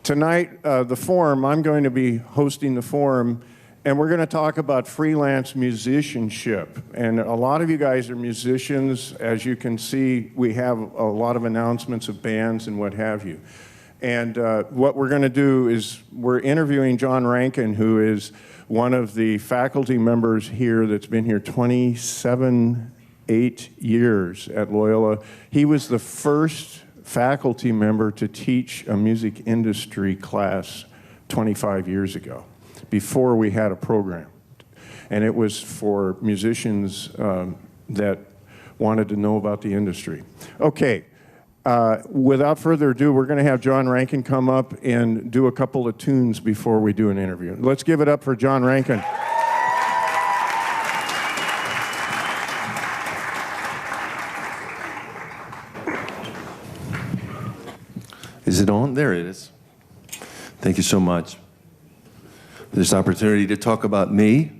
Tonight, the forum, I'm going to be hosting the forum, and we're going to talk about freelance musicianship. And a lot of you guys are musicians. As you can see, we have a lot of announcements of bands and what have you. And what we're going to do is we're interviewing John Rankin, who is one of the faculty members here that's been here 8 years at Loyola. He was the first faculty member to teach a music industry class 25 years ago, before we had a program. And it was for musicians that wanted to know about the industry. Okay, without further ado, we're gonna have John Rankin come up and do a couple of tunes before we do an interview. Let's give it up for John Rankin. Is it on? There it is. Thank you so much for this opportunity to talk about me.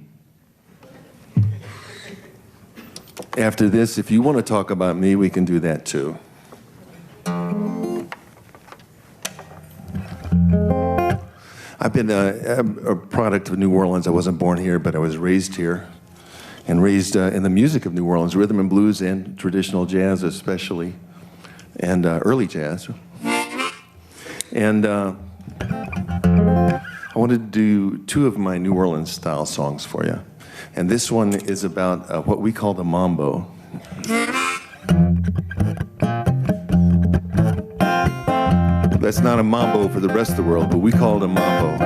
After this, if you want to talk about me, we can do that too. I've been a product of New Orleans. I wasn't born here, but I was raised here, and raised in the music of New Orleans, rhythm and blues and traditional jazz especially, and early jazz. And I wanted to do two of my New Orleans style songs for you. And this one is about what we call the Mambo. That's not a mambo for the rest of the world, but we call it a mambo.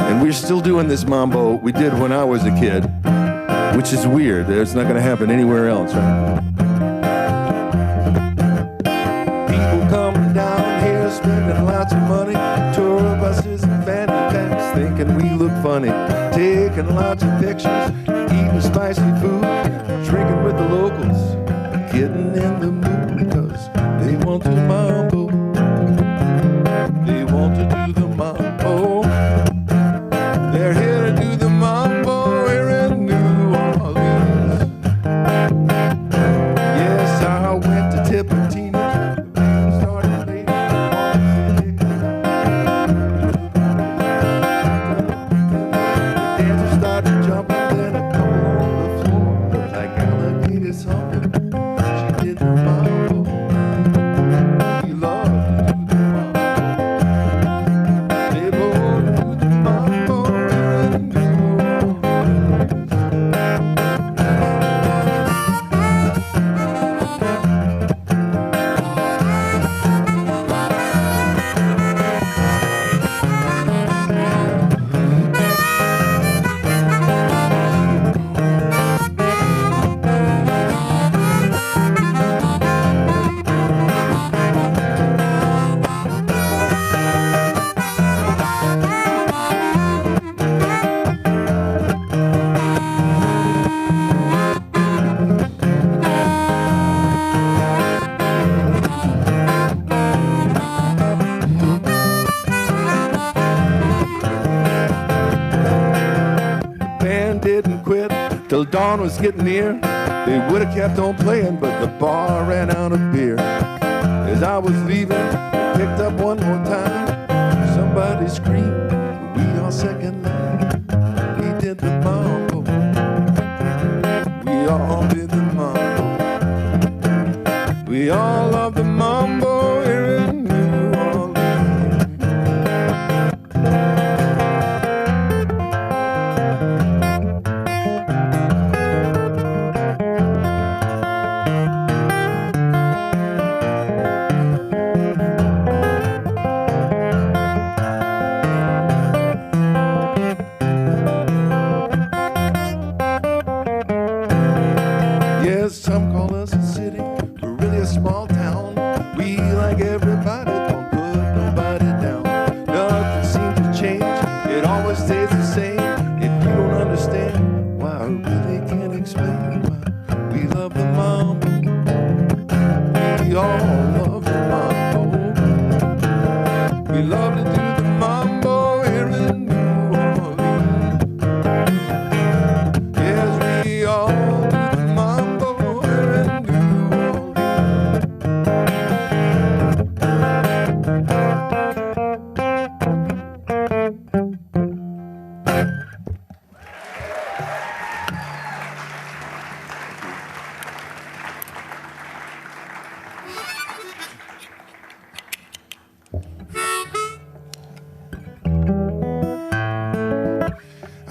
And we're still doing this mambo we did when I was a kid, which is weird. It's not going to happen anywhere else, right? Spending lots of money, tour buses and fanny packs, thinking we look funny, taking lots of pictures, eating spicy food, drinking with the locals, getting in the mood, because they want to mambo, they want to do the mambo, they're here to do the mambo here in New Orleans. Yes, I went to Tipitino. Till dawn was getting near, they would have kept on playing, but the bar ran out of beer. As I was leaving, picked up one more time, somebody screamed, we all second line. We did the mambo, we all did the mambo, we all love the mambo here in New Orleans. Some call us a city, we're really a small town.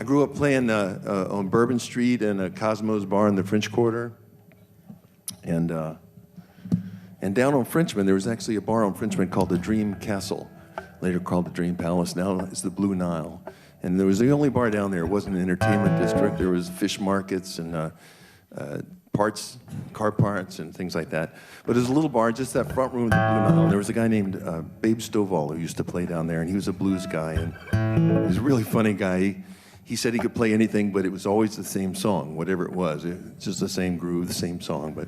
grew up playing on Bourbon Street and a Cosmo's bar in the French Quarter. And down on Frenchman, there was actually a bar on Frenchman called the Dream Castle, later called the Dream Palace. Now it's the Blue Nile. And there was the only bar down there. It wasn't an entertainment district. There was fish markets and car parts and things like that. But it was a little bar, just that front room of the Blue Nile. And there was a guy named Babe Stovall who used to play down there, and he was a blues guy. And he was a really funny guy. He said he could play anything, but it was always the same song, whatever it was. It's just the same groove, the same song. But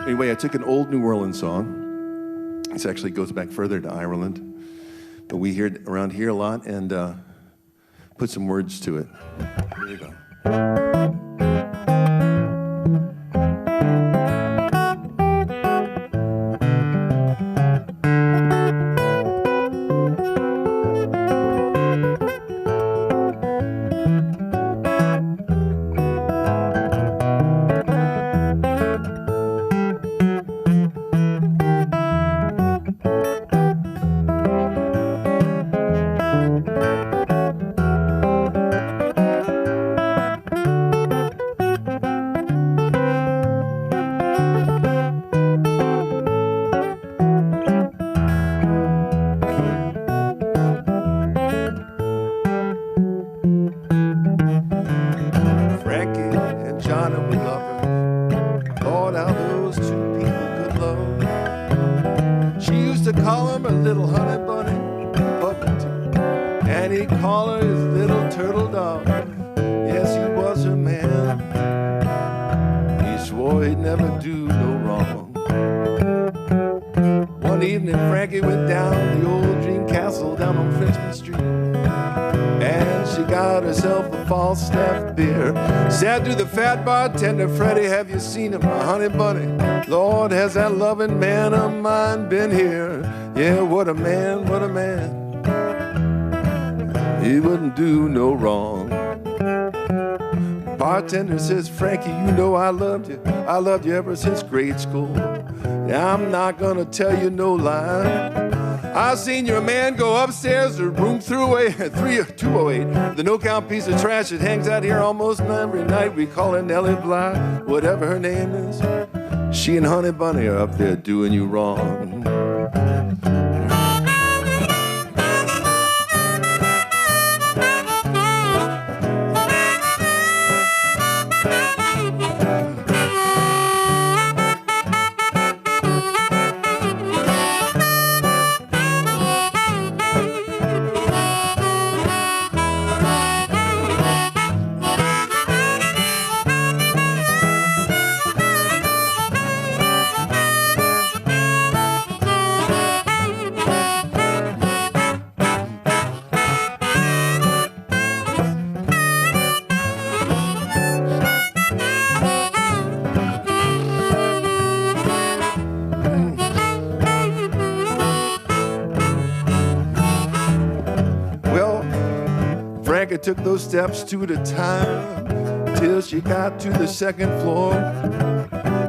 anyway, I took an old New Orleans song. This actually goes back further to Ireland. But we hear it around here a lot, and put some words to it. Here you go. Said to the fat bartender, Freddie, have you seen him, my honey bunny? Lord, has that loving man of mine been here? Yeah, what a man, what a man. He wouldn't do no wrong. Bartender says, Frankie, you know I loved you. I loved you ever since grade school. Yeah, I'm not gonna tell you no lie. I seen your man go upstairs to room 208, the no-count piece of trash that hangs out here almost every night. We call her Nellie Bly, whatever her name is. She and Honey Bunny are up there doing you wrong. Took those steps two at a time till she got to the second floor.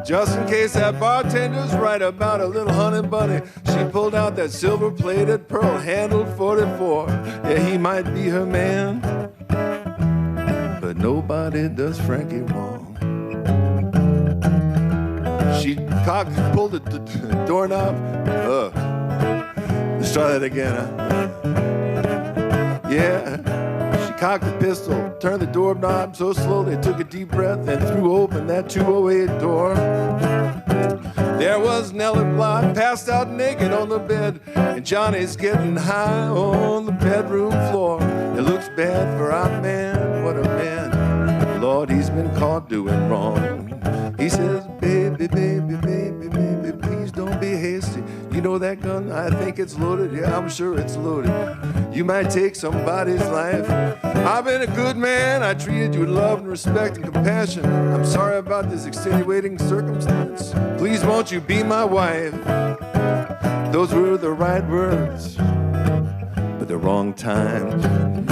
Just in case that bartender's right about a little honey bunny, she pulled out that silver-plated, pearl-handled 44. Yeah, he might be her man, but nobody does Frankie wrong. She pulled the doorknob. Let's try that again, huh? Yeah. Cocked the pistol, turned the doorknob so slowly, took a deep breath and threw open that 208 door. There was Nellie Bly, passed out naked on the bed, and Johnny's getting high on the bedroom floor. It looks bad for our man, what a man. Lord, he's been caught doing wrong. He says, baby, baby, baby, baby, please don't be hasty. You know that gun? I think it's loaded. Yeah, I'm sure it's loaded. You might take somebody's life. I've been a good man. I treated you with love and respect and compassion. I'm sorry about this extenuating circumstance. Please won't you be my wife? Those were the right words, but the wrong time.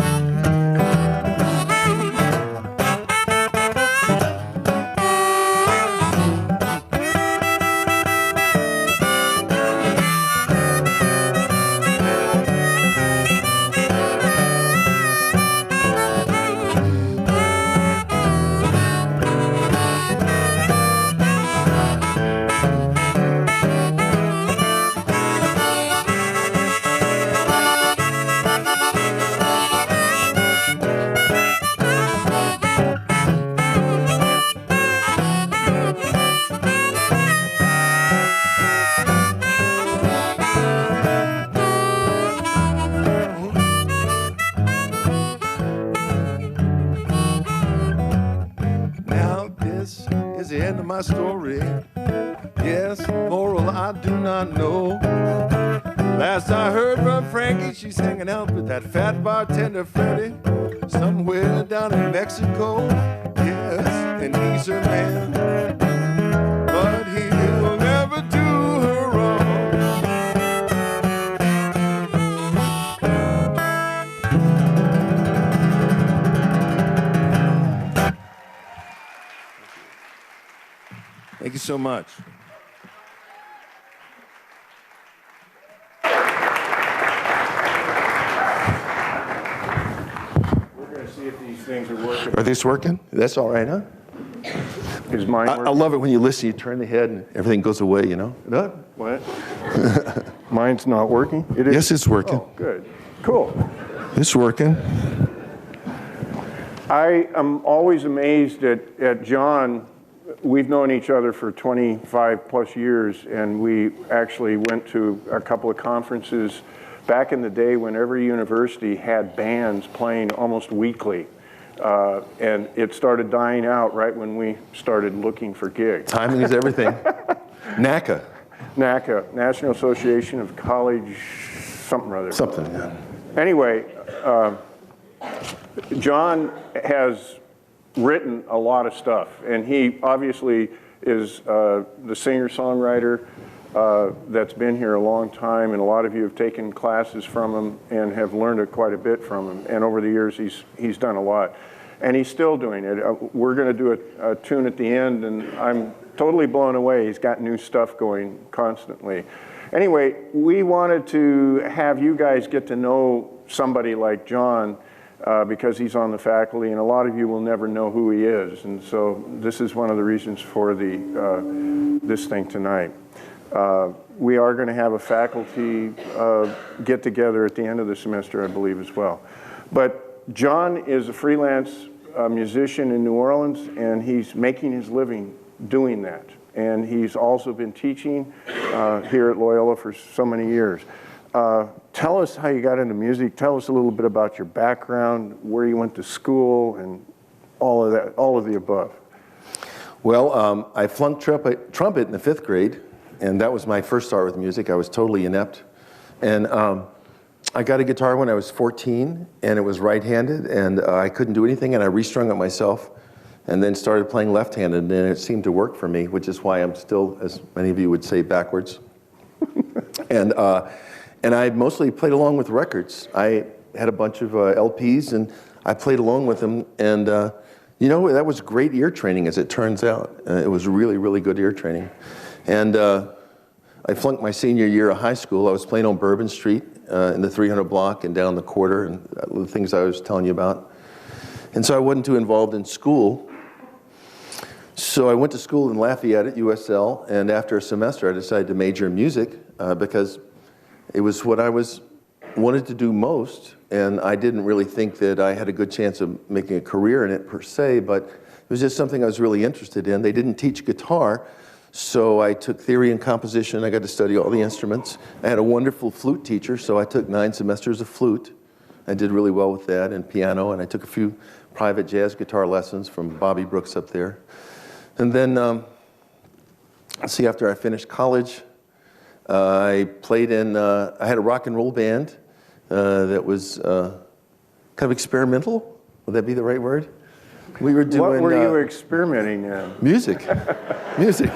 my story. Yes, moral I do not know. Last I heard from Frankie, she's hanging out with that fat bartender Freddie, somewhere down in Mexico. Yes, and he's her man, but he will never do her wrong. Thank you so much. See if these things are working. Are these working? That's all right, huh? Is mine working? I love it when you listen, you turn the head and everything goes away, you know? What? Mine's not working? It is? Yes, it's working. Oh, good. Cool. It's working. I am always amazed at John. We've known each other for 25 plus years, and we actually went to a couple of conferences back in the day when every university had bands playing almost weekly. And it started dying out right when we started looking for gigs. Timing is everything. NACA. NACA, National Association of College, something or other. Something, yeah. Anyway, John has written a lot of stuff, and he obviously is the singer-songwriter that's been here a long time, and a lot of you have taken classes from him and have learned quite a bit from him. And over the years, he's done a lot, and he's still doing it. We're going to do a tune at the end, and I'm totally blown away. He's got new stuff going constantly. Anyway, we wanted to have you guys get to know somebody like John because he's on the faculty, and a lot of you will never know who he is. And so this is one of the reasons for this thing tonight. We are going to have a faculty get-together at the end of the semester, I believe, as well. But John is a freelance musician in New Orleans, and he's making his living doing that. And he's also been teaching here at Loyola for so many years. Tell us how you got into music. Tell us a little bit about your background, where you went to school, and all of that, all of the above. Well, I flunked trumpet in the 5th grade, and that was my first start with music. I was totally inept. And I got a guitar when I was 14, and it was right-handed, and I couldn't do anything, and I restrung it myself, and then started playing left-handed, and it seemed to work for me, which is why I'm still, as many of you would say, backwards. And I mostly played along with records. I had a bunch of LPs, and I played along with them, and you know, that was great ear training, as it turns out. It was really, really good ear training. And I flunked my senior year of high school. I was playing on Bourbon Street in the 300 block and down the quarter, and the things I was telling you about. And so I wasn't too involved in school. So I went to school in Lafayette at USL, and after a semester I decided to major in music because it was what I wanted to do most, and I didn't really think that I had a good chance of making a career in it per se, but it was just something I was really interested in. They didn't teach guitar, so I took theory and composition. I got to study all the instruments. I had a wonderful flute teacher, so I took 9 semesters of flute. I did really well with that, and piano, and I took a few private jazz guitar lessons from Bobby Brooks up there. And then, after I finished college, I played in, I had a rock and roll band that was kind of experimental. Would that be the right word? We were doing... What were you experimenting in? Music. Music.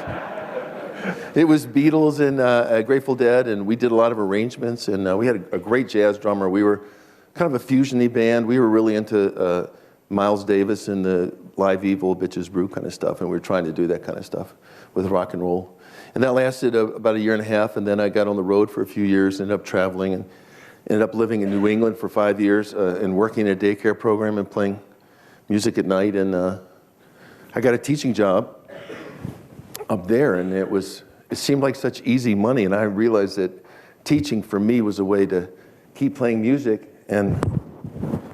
It was Beatles and Grateful Dead, and we did a lot of arrangements, and we had a great jazz drummer. We were kind of a fusion-y band. We were really into Miles Davis and the Live Evil, Bitches Brew kind of stuff, and we were trying to do that kind of stuff with rock and roll. And that lasted about a year and a half, and then I got on the road for a few years, ended up traveling, and ended up living in New England for 5 years and working in a daycare program and playing music at night. And I got a teaching job up there, and it seemed like such easy money, and I realized that teaching for me was a way to keep playing music and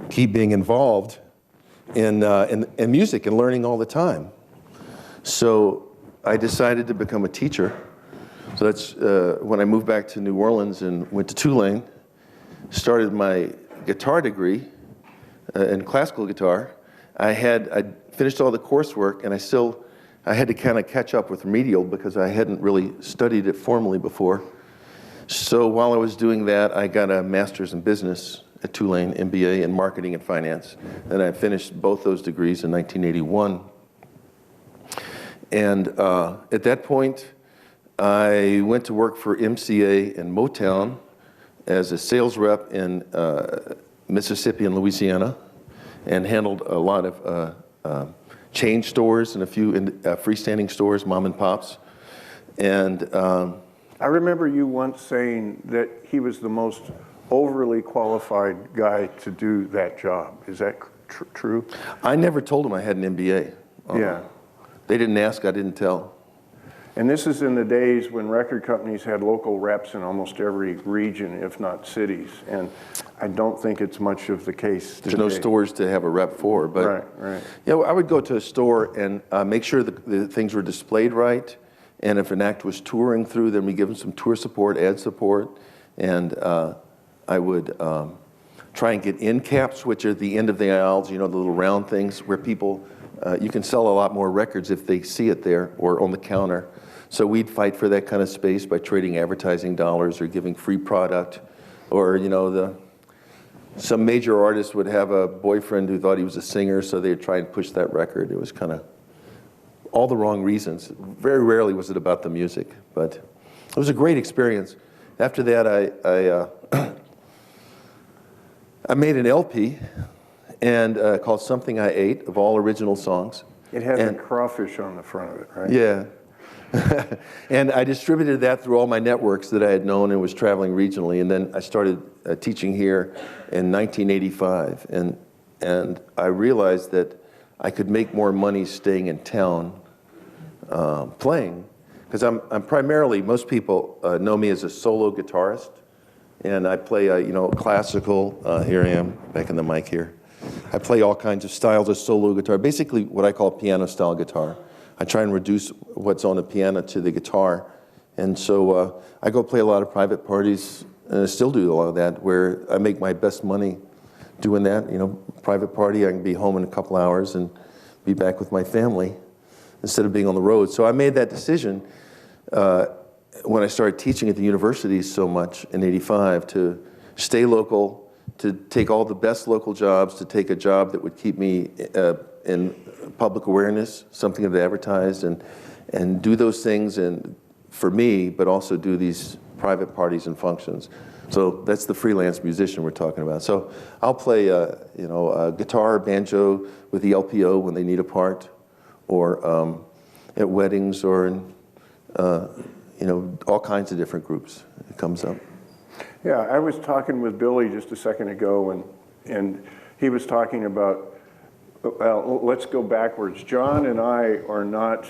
keep being involved in music and learning all the time. So I decided to become a teacher. So that's when I moved back to New Orleans and went to Tulane, started my guitar degree in classical guitar. I finished all the coursework, and I still I had to kind of catch up with remedial because I hadn't really studied it formally before. So while I was doing that, I got a master's in business at Tulane, MBA in marketing and finance. And I finished both those degrees in 1981. And at that point, I went to work for MCA in Motown as a sales rep in Mississippi and Louisiana, and handled a lot of chain stores and a few freestanding stores, mom and pops. And I remember you once saying that he was the most overly qualified guy to do that job. Is that true? I never told him I had an MBA. Yeah. They didn't ask, I didn't tell. And this is in the days when record companies had local reps in almost every region, if not cities. And I don't think it's much of the case today. There's no stores to have a rep for. But, right. You know, I would go to a store and make sure the things were displayed right. And if an act was touring through, then we give them some tour support, ad support. And I would try and get end caps, which are the end of the aisles, you know, the little round things where people, you can sell a lot more records if they see it there or on the counter. So we'd fight for that kind of space by trading advertising dollars or giving free product. Or, you know, some major artist would have a boyfriend who thought he was a singer, so they'd try and push that record. It was kind of all the wrong reasons. Very rarely was it about the music, but it was a great experience. After that, I made an LP and called Something I Ate, of all original songs. It has a crawfish on the front of it, right? Yeah. And I distributed that through all my networks that I had known and was traveling regionally. And then I started teaching here in 1985. And I realized that I could make more money staying in town playing. Because I'm primarily, most people know me as a solo guitarist. And I play, you know, classical. Here I am, back in the mic here. I play all kinds of styles of solo guitar, basically what I call piano-style guitar. I try and reduce what's on the piano to the guitar. And so I go play a lot of private parties, and I still do a lot of that, where I make my best money doing that. You know, private party, I can be home in a couple hours and be back with my family instead of being on the road. So I made that decision when I started teaching at the university so much in '85 to stay local, to take all the best local jobs, to take a job that would keep me in public awareness, something that advertised, and do those things and for me, but also do these private parties and functions. So that's the freelance musician we're talking about. So I'll play, you know, guitar, banjo with the LPO when they need a part, or at weddings, or in, you know, all kinds of different groups. It comes up. Yeah, I was talking with Billy just a second ago, and he was talking about, well, let's go backwards. John and I are not,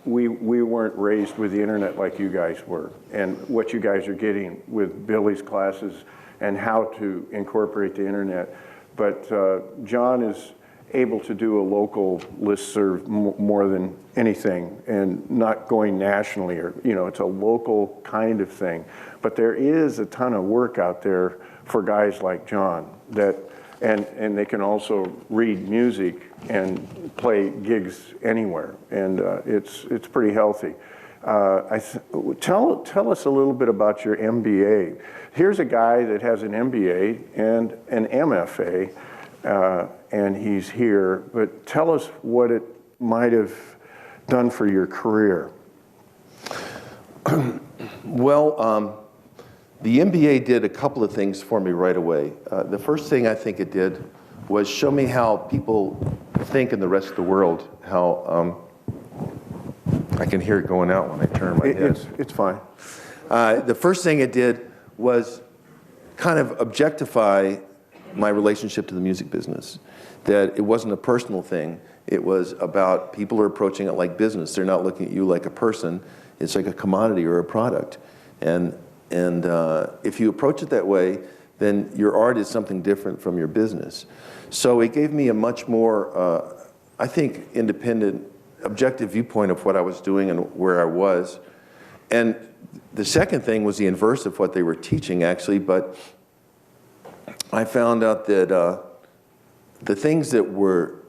we weren't raised with the internet like you guys were, and what you guys are getting with Billy's classes and how to incorporate the internet. But John is able to do a local listserv more than anything, and not going nationally, or, you know, it's a local kind of thing. But there is a ton of work out there for guys like John that, and they can also read music and play gigs anywhere, and it's pretty healthy. Tell us a little bit about your MBA. Here's a guy that has an MBA and an MFA, and he's here, but tell us what it might have done for your career. Well, the MBA did a couple of things for me right away. The first thing I think it did was show me how people think in the rest of the world, how I can hear it going out when I turn my head. It's fine. The first thing it did was kind of objectify my relationship to the music business, that it wasn't a personal thing. It was about people are approaching it like business. They're not looking at you like a person. It's like a commodity or a product. And if you approach it that way, then your art is something different from your business. So it gave me a much more, I think, independent, objective viewpoint of what I was doing and where I was. And the second thing was the inverse of what they were teaching, actually, but I found out that the things that were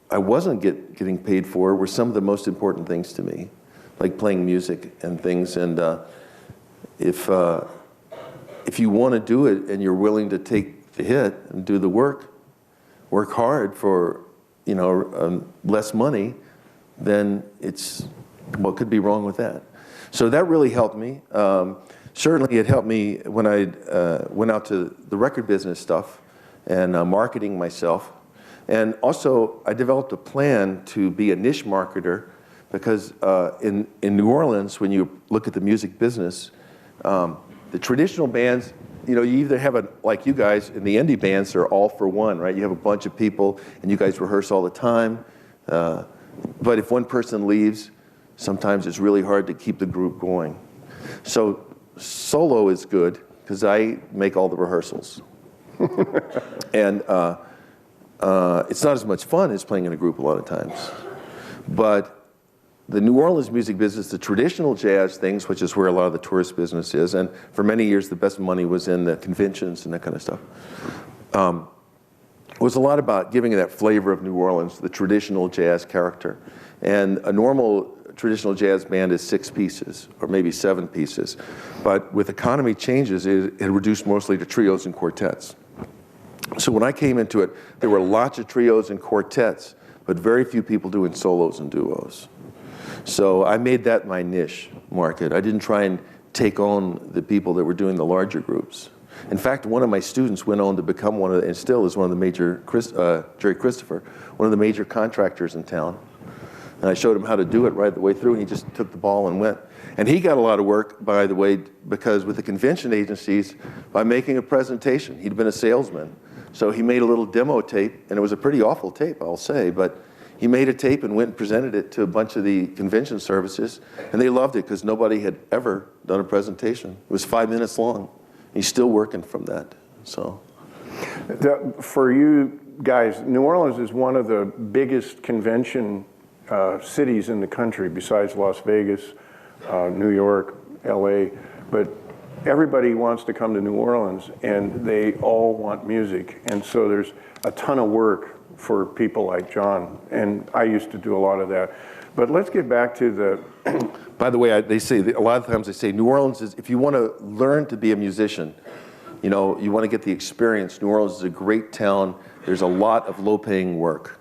I wasn't getting paid for were some of the most important things to me, like playing music and things. And if you want to do it and you're willing to take the hit and do the work hard for less money, then what could be wrong with that? So that really helped me. Certainly, it helped me when I went out to the record business stuff and marketing myself. And also, I developed a plan to be a niche marketer because in New Orleans, when you look at the music business, the traditional bands, you either have like you guys in the indie bands are all for one, right? You have a bunch of people and you guys rehearse all the time. But if one person leaves, sometimes it's really hard to keep the group going. So solo is good because I make all the rehearsals. And it's not as much fun as playing in a group a lot of times. But the New Orleans music business, the traditional jazz things, which is where a lot of the tourist business is, and for many years the best money was in the conventions and that kind of stuff, was a lot about giving that flavor of New Orleans, the traditional jazz character. And a normal traditional jazz band is 6 pieces, or maybe 7 pieces. But with economy changes, it reduced mostly to trios and quartets. So when I came into it, there were lots of trios and quartets, but very few people doing solos and duos. So I made that my niche market. I didn't try and take on the people that were doing the larger groups. In fact, one of my students went on to become and still is one of the major, Jerry Christopher, one of the major contractors in town. And I showed him how to do it right the way through, and he just took the ball and went. And he got a lot of work, by the way, because with the convention agencies, by making a presentation, he'd been a salesman. So he made a little demo tape, and it was a pretty awful tape, I'll say, but he made a tape and went and presented it to a bunch of the convention services, and they loved it because nobody had ever done a presentation. It was 5 minutes long. He's still working from that, so. For you guys, New Orleans is one of the biggest convention cities in the country besides Las Vegas, New York, LA, but everybody wants to come to New Orleans and they all want music. And so there's a ton of work for people like John. And I used to do a lot of that. But let's get back to the... By the way, they say, a lot of times they say, New Orleans is, if you want to learn to be a musician, you want to get the experience, New Orleans is a great town. There's a lot of low-paying work.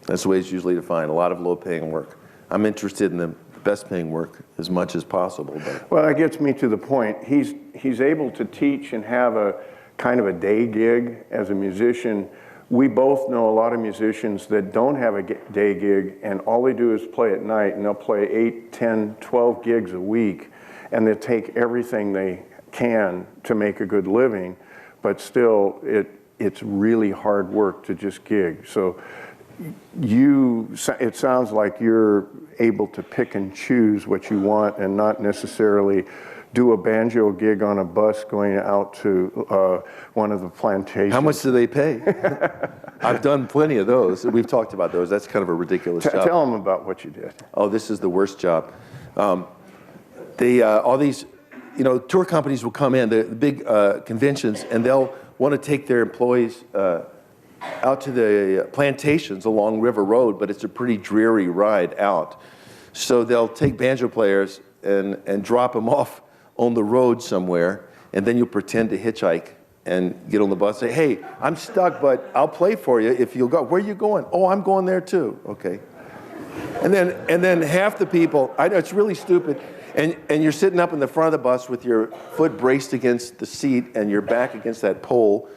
That's the way it's usually defined, a lot of low-paying work. I'm interested in the best-paying work as much as possible. But. Well, that gets me to the point. He's able to teach and have a kind of a day gig as a musician. We both know a lot of musicians that don't have a day gig, and all they do is play at night, and they'll play 8, 10, 12 gigs a week, and they take everything they can to make a good living, but still, it's really hard work to just gig. So it sounds like you're able to pick and choose what you want and not necessarily do a banjo gig on a bus going out to one of the plantations. How much do they pay? I've done plenty of those. We've talked about those. That's kind of a ridiculous job. Tell them about what you did. Oh, this is the worst job. All these, tour companies will come in, the big conventions, and they'll want to take their employees out to the plantations along River Road, but it's a pretty dreary ride out. So they'll take banjo players and drop them off on the road somewhere, and then you'll pretend to hitchhike and get on the bus and say, hey, I'm stuck, but I'll play for you if you'll go. Where are you going? Oh, I'm going there too. Okay. And then half the people, I know it's really stupid, and you're sitting up in the front of the bus with your foot braced against the seat and your back against that pole,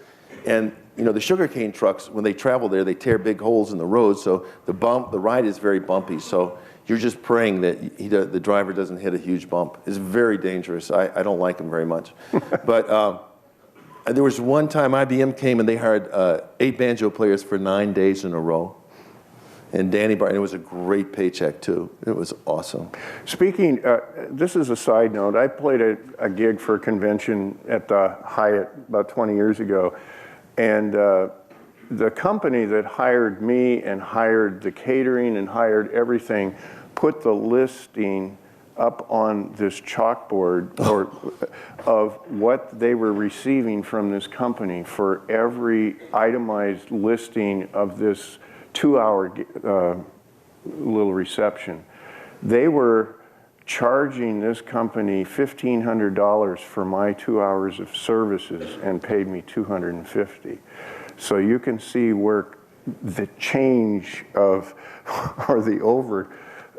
and the sugarcane trucks, when they travel there, they tear big holes in the road, so the ride is very bumpy. So you're just praying that the driver doesn't hit a huge bump. It's very dangerous. I don't like them very much. But there was one time IBM came and they hired 8 banjo players for 9 days in a row. And Danny Barton, it was a great paycheck too. It was awesome. Speaking, this is a side note. I played a gig for a convention at the Hyatt about 20 years ago. And the company that hired me and hired the catering and hired everything put the listing up on this chalkboard of what they were receiving from this company for every itemized listing of this 2-hour little reception. They were charging this company $1,500 for my 2 hours of services and paid me $250. So you can see where the change of, or the over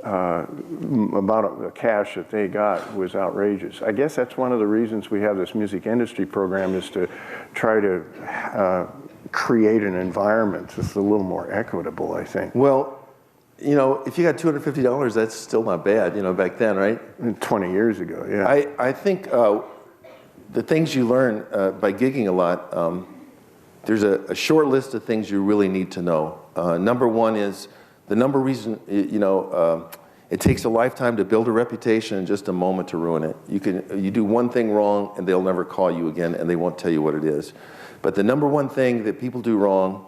amount of cash that they got was outrageous. I guess that's one of the reasons we have this music industry program, is to try to create an environment that's a little more equitable, I think. Well, you know, if you got $250, that's still not bad, you know, back then, right? 20 years ago, yeah. I think the things you learn by gigging a lot, there's a short list of things you really need to know. Number one is the number reason, you know, it takes a lifetime to build a reputation and just a moment to ruin it. You do one thing wrong and they'll never call you again and they won't tell you what it is. But the number one thing that people do wrong,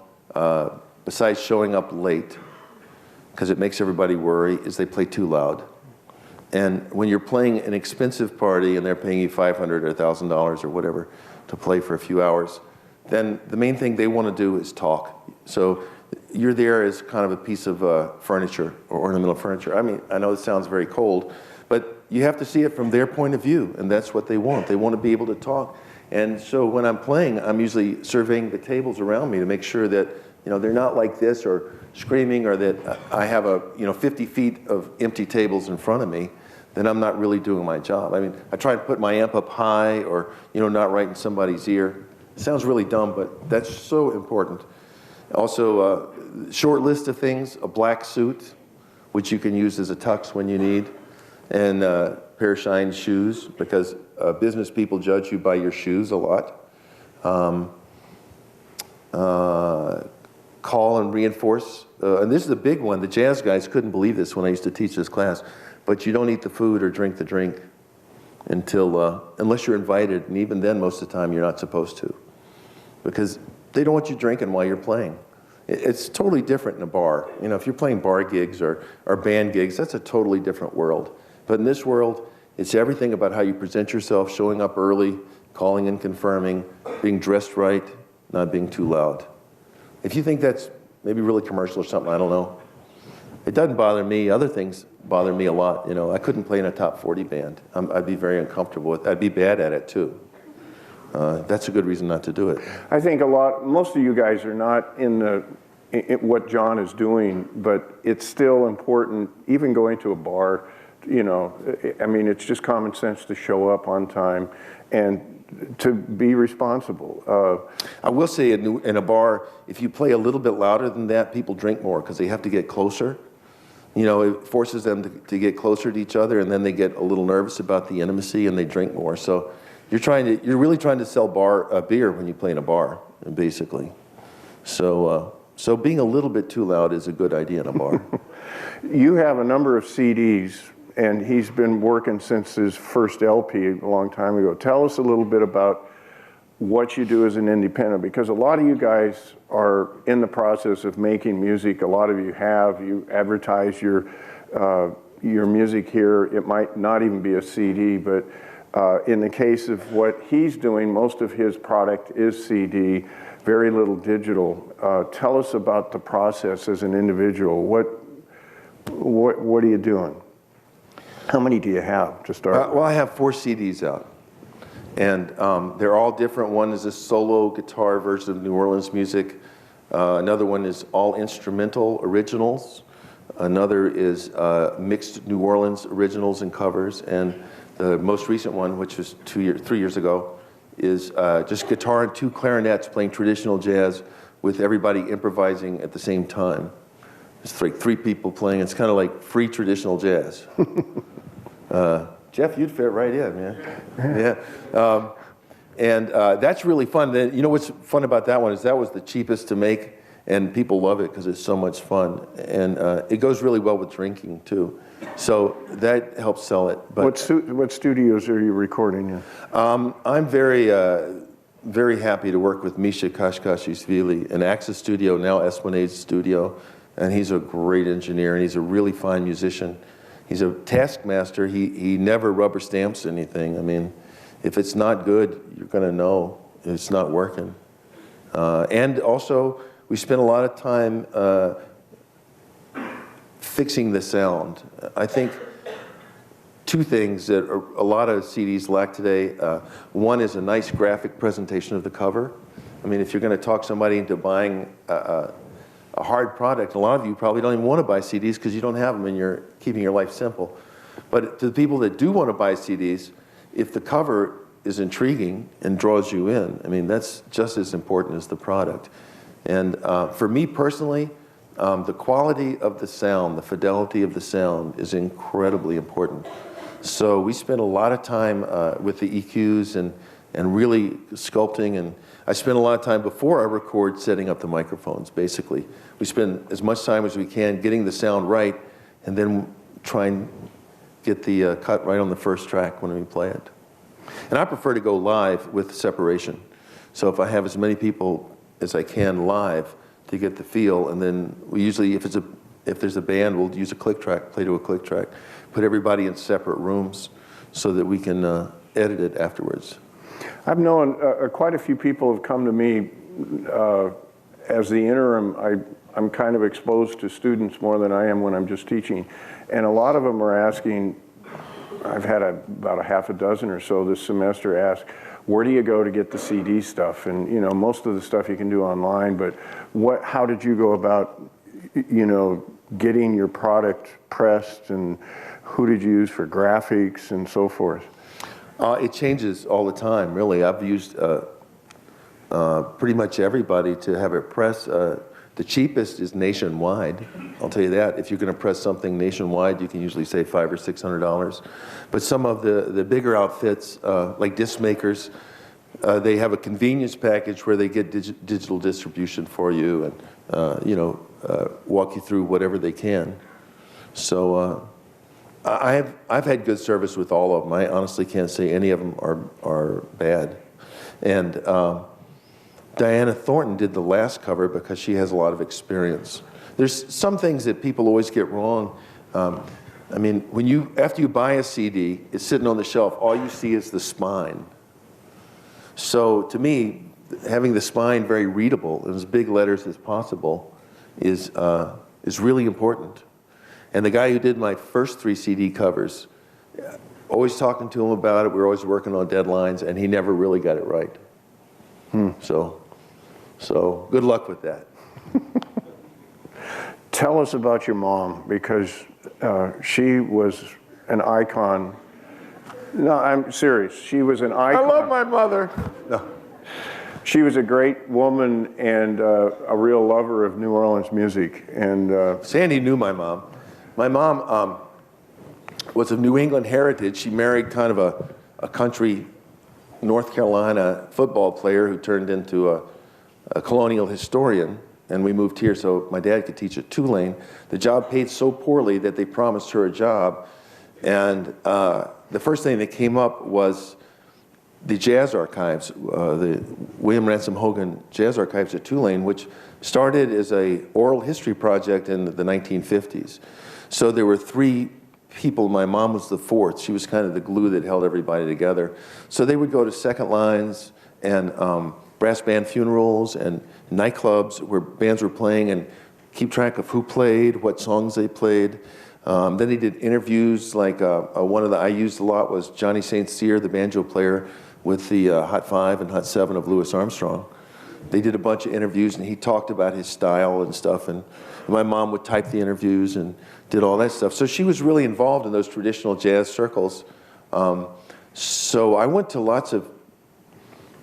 besides showing up late, because it makes everybody worry, is they play too loud. And when you're playing an expensive party and they're paying you $500 or $1,000 or whatever to play for a few hours, then the main thing they want to do is talk. So you're there as kind of a piece of furniture or ornamental furniture. I mean, I know it sounds very cold, but you have to see it from their point of view, and that's what they want. They want to be able to talk. And so when I'm playing, I'm usually surveying the tables around me to make sure that, you know, they're not like this or screaming, or that I have 50 feet of empty tables in front of me, then I'm not really doing my job. I mean, I try to put my amp up high, or, you know, not right in somebody's ear. It sounds really dumb, but that's so important. Also, short list of things: a black suit, which you can use as a tux when you need, and a pair of shine shoes, because business people judge you by your shoes a lot. Call and reinforce, and this is a big one. The jazz guys couldn't believe this when I used to teach this class, but you don't eat the food or drink the drink until, unless you're invited, and even then most of the time you're not supposed to, because they don't want you drinking while you're playing. It's totally different in a bar. You know, if you're playing bar gigs or band gigs, that's a totally different world. But in this world, it's everything about how you present yourself, showing up early, calling and confirming, being dressed right, not being too loud. If you think that's maybe really commercial or something, I don't know. It doesn't bother me. Other things bother me a lot. You know, I couldn't play in a top 40 band. I'd be very uncomfortable with it. I'd be bad at it too. That's a good reason not to do it. I think most of you guys are not in what John is doing, but it's still important, even going to a bar, you know, I mean, it's just common sense to show up on time and to be responsible. I will say in a bar, if you play a little bit louder than that, people drink more because they have to get closer. You know, it forces them to get closer to each other, and then they get a little nervous about the intimacy and they drink more. So you're really trying to sell beer when you play in a bar, basically. So being a little bit too loud is a good idea in a bar. You have a number of CDs, and he's been working since his first LP a long time ago. Tell us a little bit about what you do as an independent, because a lot of you guys are in the process of making music. A lot of you advertise your music here. It might not even be a CD, but in the case of what he's doing, most of his product is CD, very little digital. Tell us about the process as an individual. What are you doing? How many do you have to start? Well, I have 4 CDs out, and they're all different. One is a solo guitar version of New Orleans music. Another one is all instrumental originals. Another is mixed New Orleans originals and covers. And the most recent one, which was 3 years ago, is just guitar and 2 clarinets playing traditional jazz with everybody improvising at the same time. It's like 3 people playing. It's kind of like free traditional jazz. Jeff, you'd fit right in, man. Yeah. And that's really fun. You know what's fun about that one is that was the cheapest to make, and people love it because it's so much fun. And it goes really well with drinking, too. So that helps sell it. But what studios are you recording in? I'm very, very happy to work with Misha Kashkashishvili, an Axis studio, now Esplanade studio. And he's a great engineer, and he's a really fine musician. He's a taskmaster. He never rubber stamps anything. I mean, if it's not good, you're going to know it's not working. And also, we spend a lot of time fixing the sound. I think two things that a lot of CDs lack today. One is a nice graphic presentation of the cover. I mean, if you're going to talk somebody into buying a hard product, a lot of you probably don't even want to buy CDs because you don't have them and you're keeping your life simple. But to the people that do want to buy CDs, if the cover is intriguing and draws you in, I mean, that's just as important as the product. And for me personally, the quality of the sound, the fidelity of the sound is incredibly important. So we spend a lot of time with the EQs and really sculpting, and I spend a lot of time before I record setting up the microphones, basically. We spend as much time as we can getting the sound right, and then try and get the cut right on the first track when we play it. And I prefer to go live with separation. So if I have as many people as I can live to get the feel, and then we usually, if there's a band, we'll use a click track, play to a click track, put everybody in separate rooms so that we can edit it afterwards. I've known quite a few people have come to me as the interim. I'm kind of exposed to students more than I am when I'm just teaching. And a lot of them are asking, I've had about a half a dozen or so this semester ask, where do you go to get the CD stuff? And you know, most of the stuff you can do online, but how did you go about, you know, getting your product pressed, and who did you use for graphics and so forth? It changes all the time, really. I've used pretty much everybody to have it pressed. The cheapest is nationwide, I'll tell you that. If you're going to press something nationwide, you can usually save $500 or $600. But some of the bigger outfits, like disc makers, they have a convenience package where they get digital distribution for you and you know, walk you through whatever they can. So I've had good service with all of them. I honestly can't say any of them are bad. And Diana Thornton did the last cover because she has a lot of experience. There's some things that people always get wrong. I mean, after you buy a CD, it's sitting on the shelf, all you see is the spine. So to me, having the spine very readable and as big letters as possible is really important. And the guy who did my first 3 CD covers, always talking to him about it, we were always working on deadlines, and he never really got it right. So good luck with that. Tell us about your mom, because she was an icon. No, I'm serious. She was an icon. I love my mother. No. She was a great woman and a real lover of New Orleans music. And Sandy knew my mom. My mom was of New England heritage. She married kind of a country North Carolina football player who turned into a colonial historian, and we moved here so my dad could teach at Tulane. The job paid so poorly that they promised her a job, and the first thing that came up was the jazz archives, the William Ransom Hogan Jazz Archives at Tulane, which started as a oral history project in the 1950s. So there were 3 people. My mom was the 4th. She was kind of the glue that held everybody together. So they would go to second lines and brass band funerals and nightclubs where bands were playing and keep track of who played, what songs they played. Then they did interviews, like one of the I used a lot was Johnny St. Cyr, the banjo player, with the Hot 5 and Hot 7 of Louis Armstrong. They did a bunch of interviews, and he talked about his style and stuff, and my mom would type the interviews and did all that stuff. So she was really involved in those traditional jazz circles. So I went to lots of,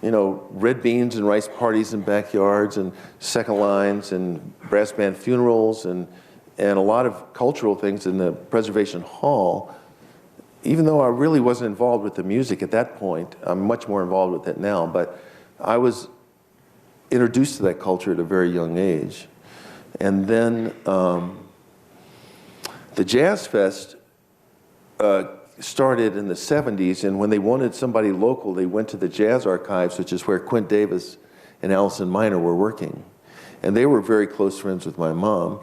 you know, red beans and rice parties in backyards and second lines and brass band funerals and a lot of cultural things in the Preservation Hall. Even though I really wasn't involved with the music at that point, I'm much more involved with it now, but I was introduced to that culture at a very young age. And then the Jazz Fest started in the 70s, and when they wanted somebody local, they went to the Jazz Archives, which is where Quint Davis and Allison Minor were working. And they were very close friends with my mom.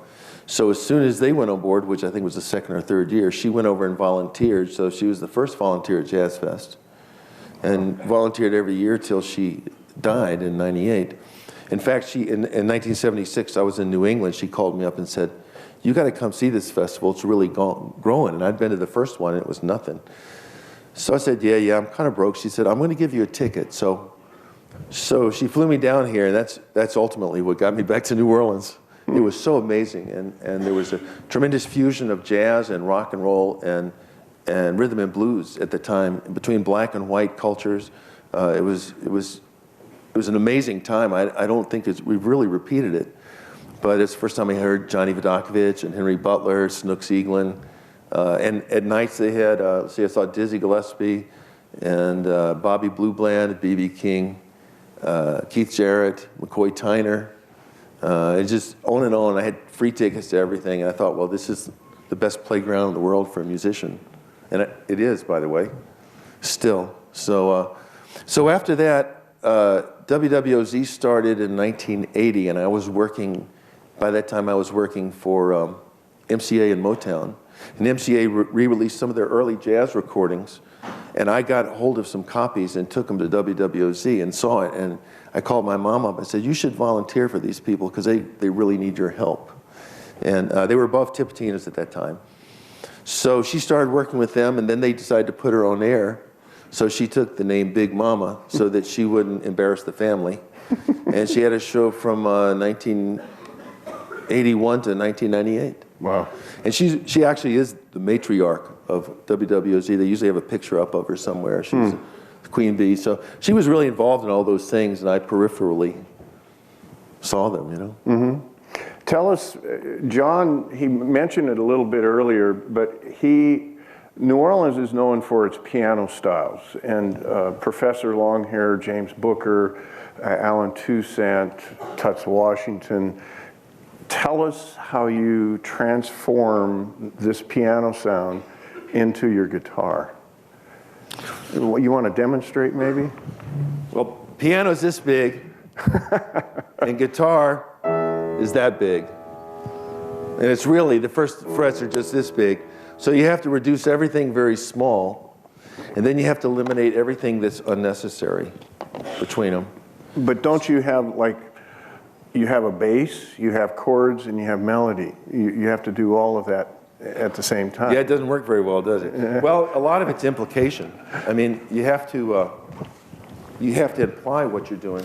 So as soon as they went on board, which I think was the 2nd or 3rd year, she went over and volunteered. So she was the first volunteer at Jazz Fest and volunteered every year till she died in '98. In fact, in 1976, I was in New England. She called me up and said, "You got to come see this festival. It's really growing." And I'd been to the first one, and it was nothing. So I said, yeah, I'm kind of broke. She said, "I'm going to give you a ticket." So she flew me down here, and that's ultimately what got me back to New Orleans. It was so amazing, and there was a tremendous fusion of jazz and rock and roll and rhythm and blues at the time between black and white cultures. It was an amazing time. I don't think we've really repeated it, but it's the first time I heard Johnny Vodakovich and Henry Butler, Snooks Eaglin, and at nights they had, I saw Dizzy Gillespie and Bobby Blue Bland, B.B. King, Keith Jarrett, McCoy Tyner, and just on and on. I had free tickets to everything, and I thought, well, this is the best playground in the world for a musician. And it is, by the way, still. So after that, WWOZ started in 1980, and I was working, by that time I was working for MCA in Motown. And MCA re-released some of their early jazz recordings, and I got hold of some copies and took them to WWOZ and saw it. And I called my mom up and said, "You should volunteer for these people because they really need your help." And they were above Tipitinas at that time. So she started working with them, and then they decided to put her on air. So she took the name Big Mama so that she wouldn't embarrass the family. And she had a show from 1981 to 1998. Wow. And she actually is the matriarch of WWOZ. They usually have a picture up of her somewhere. She's Queen Bee. So she was really involved in all those things, and I peripherally saw them, you know. Mm-hmm. Tell us, John, he mentioned it a little bit earlier, but New Orleans is known for its piano styles, and Professor Longhair, James Booker, Alan Toussaint, Toots Washington. Tell us how you transform this piano sound into your guitar. You want to demonstrate, maybe? Well, piano's this big, and guitar is that big. And it's really, the first frets are just this big. So you have to reduce everything very small, and then you have to eliminate everything that's unnecessary between them. But don't you have, like, you have a bass, you have chords, and you have melody. You have to do all of that at the same time. Yeah, it doesn't work very well, does it? Well, a lot of it's implication. I mean, you have to apply what you're doing.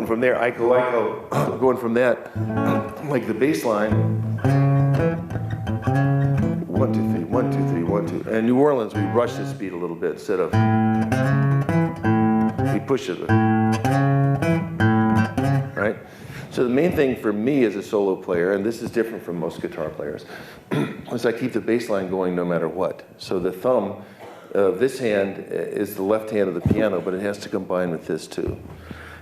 From there, I go, going from that, like the bass line, 1, 2, 3, 1, 2, 3, 1, 2. And in New Orleans, we rush the speed a little bit instead of, we push it, right? So the main thing for me as a solo player, and this is different from most guitar players, is I keep the bass line going no matter what. So the thumb of this hand is the left hand of the piano, but it has to combine with this too.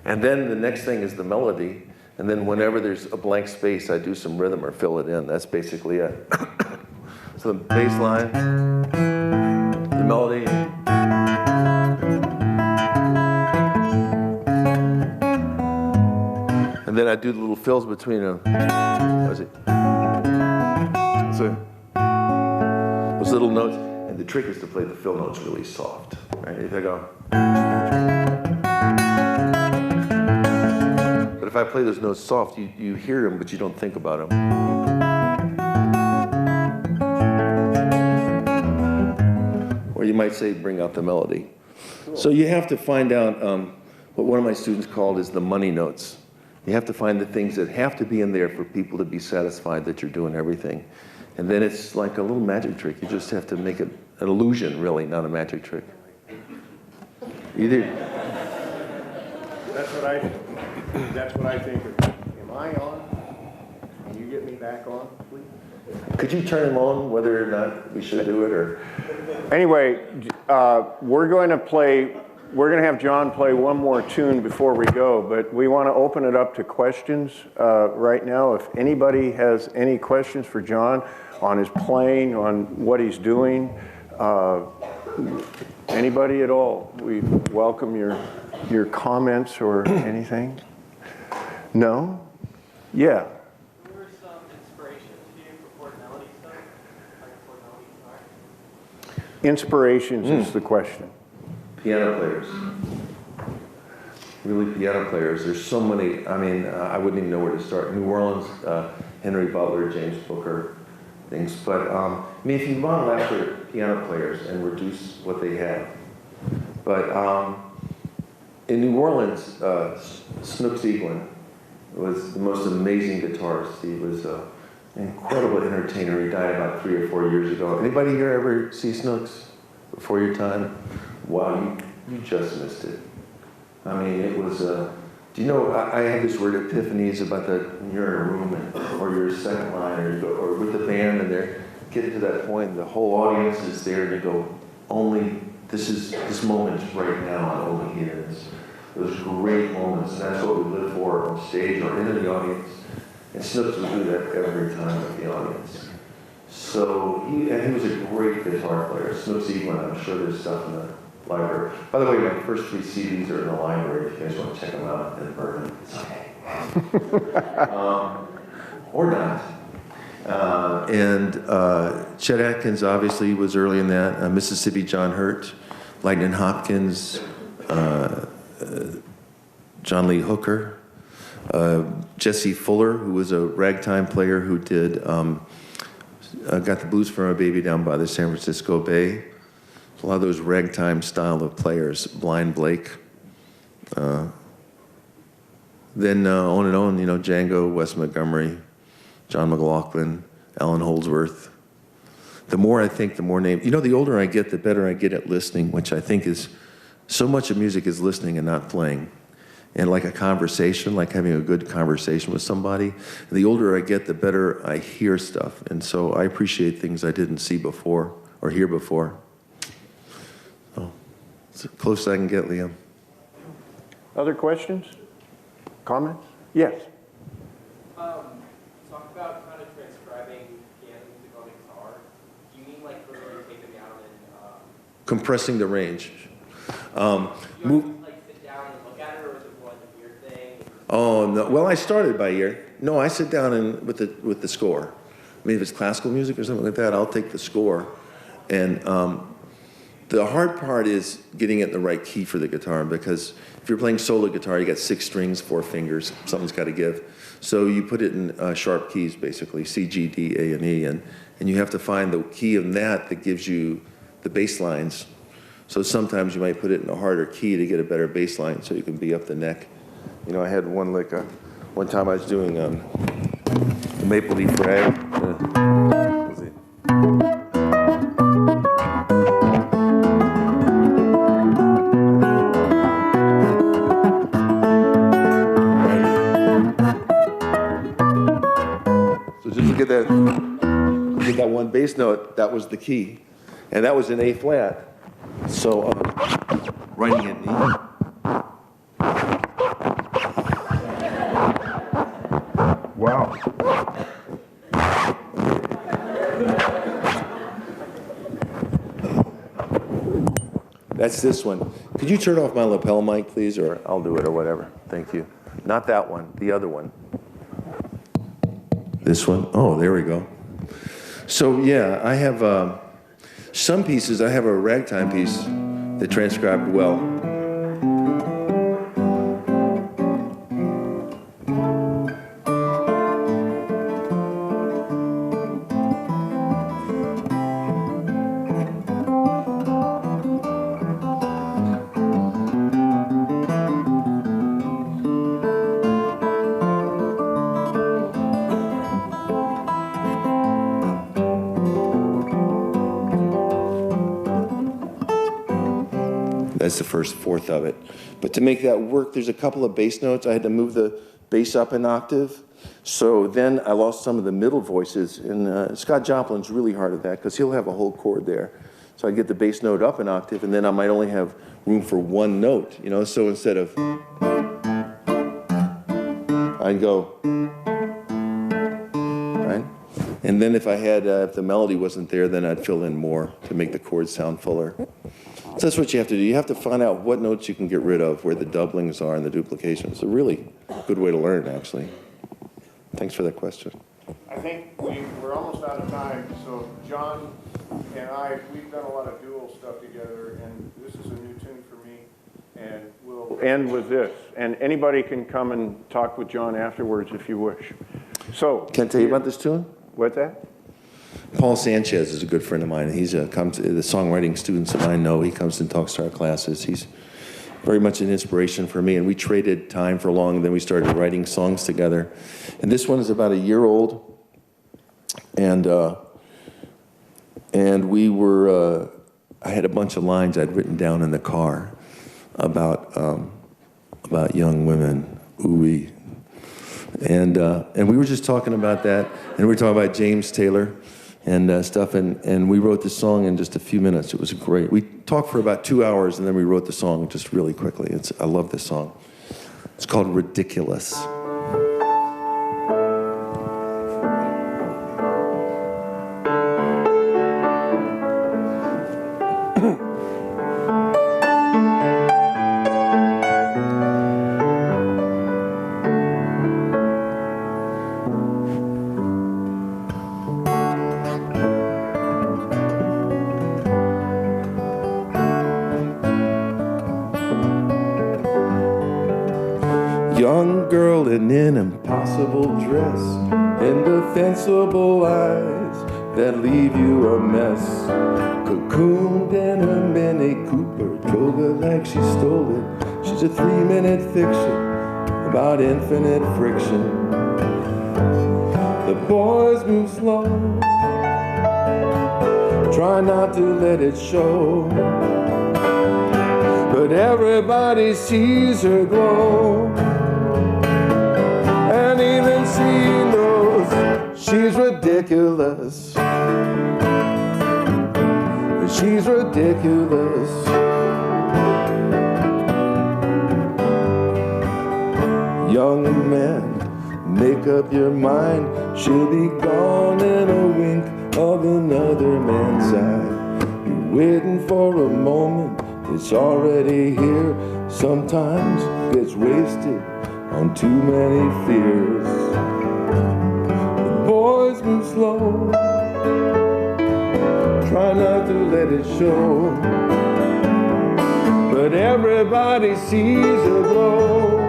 And then the next thing is the melody, and then whenever there's a blank space, I do some rhythm or fill it in. That's basically it. So the bass line, the melody. And then I do the little fills between them. What is it? So those little notes, and the trick is to play the fill notes really soft. Right? If I go. But if I play those notes soft, you hear them, but you don't think about them. Or you might say, bring out the melody. Cool. So you have to find out what one of my students called is the money notes. You have to find the things that have to be in there for people to be satisfied that you're doing everything. And then it's like a little magic trick. You just have to make it an illusion, really, not a magic trick. Either. That's what I think. Am I on? Can you get me back on, please? Could you turn him on whether or not we should do it, or? Anyway, we're going to have John play one more tune before we go, but we want to open it up to questions right now. If anybody has any questions for John on his playing, on what he's doing, anybody at all, we welcome your comments or anything. No? Yeah. What were some inspirations for you for Nellie stuff? Like for Nellie guitar? Inspirations is the question. Piano players. Really, piano players. There's so many. I mean, I wouldn't even know where to start. New Orleans, Henry Butler, James Booker, things. But I mean, if you model after piano players and reduce what they have. But in New Orleans, Snooks Eaglin was the most amazing guitarist. He was an incredible entertainer. He died about 3 or 4 years ago. Anybody here ever see Snooks before your time? Wow, you just missed it. I mean, it was, do you know, I have this word epiphanies about you're in a room or you're a second line or with the band and they're getting to that point, the whole audience is there and you go, this moment right now, I'm only here. Those great moments, and that's what we live for on stage or in the audience. And Snooks would do that every time with the audience. So he was a great guitar player. Snooks Eaglin, I'm sure there's stuff in the library. By the way, my first 3 CDs are in the library. If you guys want to check them out in Berlin, it's okay. Or not. And Chet Atkins obviously was early in that. Mississippi John Hurt, Lightning Hopkins, John Lee Hooker, Jesse Fuller, who was a ragtime player who did Got the Blues for My Baby down by the San Francisco Bay. A lot of those ragtime style of players, Blind Blake. Then on and on, Django, Wes Montgomery, John McLaughlin, Alan Holdsworth. The more I think, the more names. The older I get, the better I get at listening, which I think is, so much of music is listening and not playing. And like a conversation, like having a good conversation with somebody, the older I get, the better I hear stuff. And so I appreciate things I didn't see before or hear before. So it's as close as I can get, Liam. Other questions? Comments? Yes. Talk about kind of transcribing piano music on the guitar. Do you mean like literally take them down and Compressing the range. you like sit down and look at it, or is it one ear thing? Oh no! Well, I started by ear. No, I sit down and with the score. I mean, if it's classical music or something like that, I'll take the score. And the hard part is getting it in the right key for the guitar, because if you're playing solo guitar, you got 6 strings, 4 fingers. Something's got to give. So you put it in sharp keys, basically C, G, D, A, and E, and you have to find the key in that gives you the bass lines. So sometimes you might put it in a harder key to get a better bass line, so you can be up the neck. I had one time I was doing the Maple Leaf Rag. So just look at that. Get that one bass note. That was the key, and that was in A flat. So writing it in E. Wow. That's this one. Could you turn off my lapel mic, please, or I'll do it or whatever. Thank you. Not that one, the other one. This one? Oh, there we go. So yeah, I have some pieces. I have a ragtime piece that transcribed well. That's the first fourth of it. But to make that work, there's a couple of bass notes. I had to move the bass up an octave. So then I lost some of the middle voices, and Scott Joplin's really hard at that because he'll have a whole chord there. So I get the bass note up an octave, and then I might only have room for one note, you know? So instead of, I'd go, right? And then if I had, if the melody wasn't there, then I'd fill in more to make the chords sound fuller. So that's what you have to do. You have to find out what notes you can get rid of, where the doublings are and the duplications. It's a really good way to learn, actually. Thanks for that question. I think we're almost out of time, so John and I, we've done a lot of dual stuff together, and this is a new tune for me, and we'll end with this. And anybody can come and talk with John afterwards if you wish. So, Can I tell you about this tune? What's that? Paul Sanchez is a good friend of mine. He's the songwriting students that I know. He comes and talks to our classes. He's very much an inspiration for me, and we traded time for long, and then we started writing songs together. And this one is about a year old, and we were, I had a bunch of lines I'd written down in the car about young women, ooh-wee. And we were just talking about that, and we were talking about James Taylor and stuff, and we wrote this song in just a few minutes. It was great. We talked for about 2 hours, and then we wrote the song just really quickly. I love this song. It's called Ridiculous. Young girl in an impossible dress, indefensible eyes that leave you a mess. Cocooned in a Mini Cooper, drove her like she stole it. She's a 3-minute fiction about infinite friction. The boys move slow, try not to let it show, but everybody sees her glow. And even she knows she's ridiculous. She's ridiculous. Young man, make up your mind. She'll be gone in a wink of another man's eye. You're waiting for a moment, it's already here. Sometimes gets wasted on too many fears. The boys move slow, try not to let it show, but everybody sees her glow.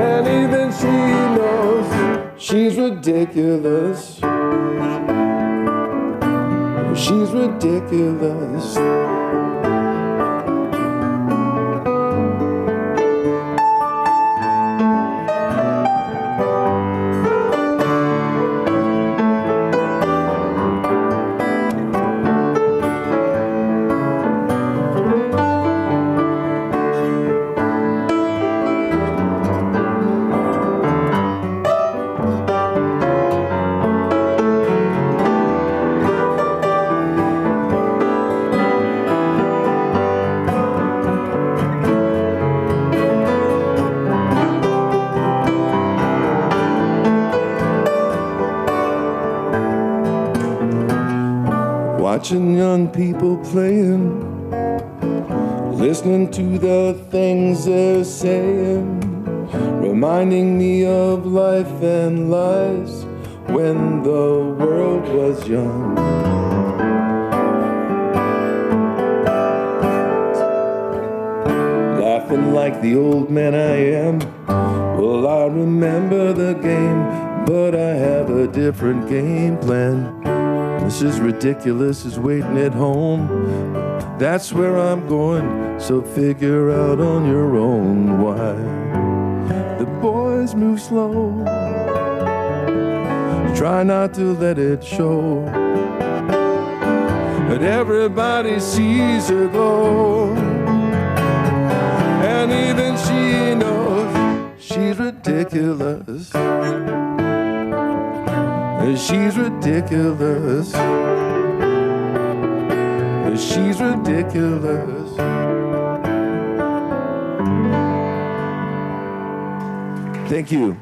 And even she knows she's ridiculous. She's ridiculous. Watching young people playing, listening to the things they're saying, reminding me of life and lies when the world was young. Laughing like the old man I am. Well, I remember the game, but I have a different game plan. Mrs. Ridiculous is waiting at home. That's where I'm going, so figure out on your own why. The boys move slow, try not to let it show, but everybody sees her glow. And even she knows she's ridiculous. She's ridiculous. She's ridiculous. Thank you.